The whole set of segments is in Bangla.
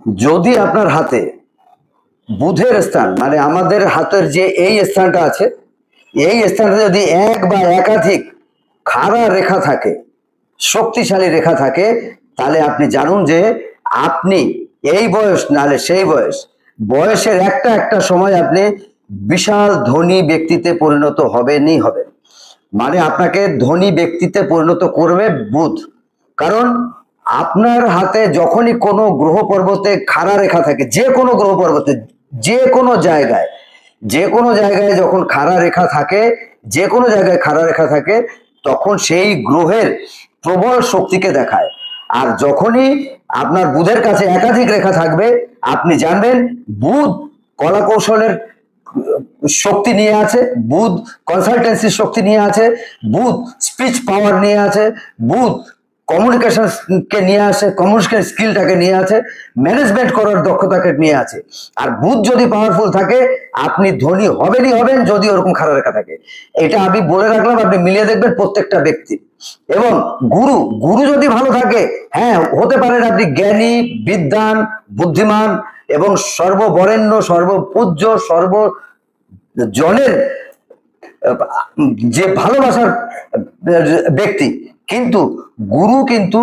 যদি আপনার হাতে বুধের স্থান মানে আমাদের হাতের যে এই স্থানটা আছে, এই স্থানটা যদি এক বা একাধিক খাড়া রেখা থাকে, শক্তিশালী রেখা থাকে, তাহলে আপনি জানুন যে আপনি এই বয়স নালে সেই বয়সের একটা একটা সময় আপনি বিশাল ধনী ব্যক্তিতে পরিণত হবেনই হবেন। মানে আপনাকে ধনী ব্যক্তিতে পরিণত করবে বুধ। কারণ আপনার হাতে যখনই কোনো গ্রহ পর্বতে খাড়া রেখা থাকে, যে কোনো গ্রহ পর্বতে যে কোনো জায়গায় যখন খাড়া রেখা থাকে, যে কোনো জায়গায় খাড়া রেখা থাকে, তখন সেই গ্রহের প্রবল শক্তিকে দেখায়। আর যখনই আপনার বুধের কাছে একাধিক রেখা থাকবে, আপনি জানবেন বুধ কলা কৌশলের শক্তি নিয়ে আছে, বুধ কনসালটেন্সির শক্তি নিয়ে আছে, বুধ স্পিচ পাওয়ার নিয়ে আছে, বুধ কমিউনিকেশনকে নিয়ে আসে, কমিউনিকেশন স্কিলটাকে নিয়ে আছে, ম্যানেজমেন্ট করার দক্ষতাকে নিয়ে আছে। আর বুধ যদি পাওয়ারফুল থাকে, আপনি ধনী হবেনই হবেন, যদি ওরকম খারাপ রেখা থাকে। এটা আমি বলে রাখলাম, আপনি মিলিয়ে দেখবেন প্রত্যেকটা ব্যক্তি। এবং গুরু যদি ভালো থাকে, হ্যাঁ হতে পারেন আপনি জ্ঞানী, বিদ্বান, বুদ্ধিমান এবং সর্ববরেণ্য, সর্বপূজ্য, সর্বজনের যে ভালোবাসার ব্যক্তি। কিন্তু গুরু কিন্তু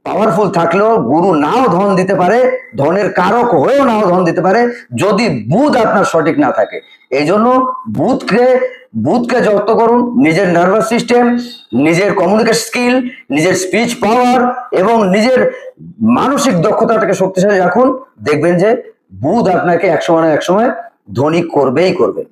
পাওয়ারফুল থাকলেও গুরু নাও ধন দিতে পারে, ধনের কারক হয়েও নাও ধন দিতে পারে, যদি বুধ আপনার সঠিক না থাকে। এই জন্য বুধকে যত্ন করুন, নিজের নার্ভাস সিস্টেম, নিজের কমিউনিকেশন স্কিল, নিজের স্পিচ পাওয়ার এবং নিজের মানসিক দক্ষতাটাকে শক্তিশালী রাখুন। দেখবেন যে বুধ আপনাকে একসময় না একসময় ধনী করবেই করবে।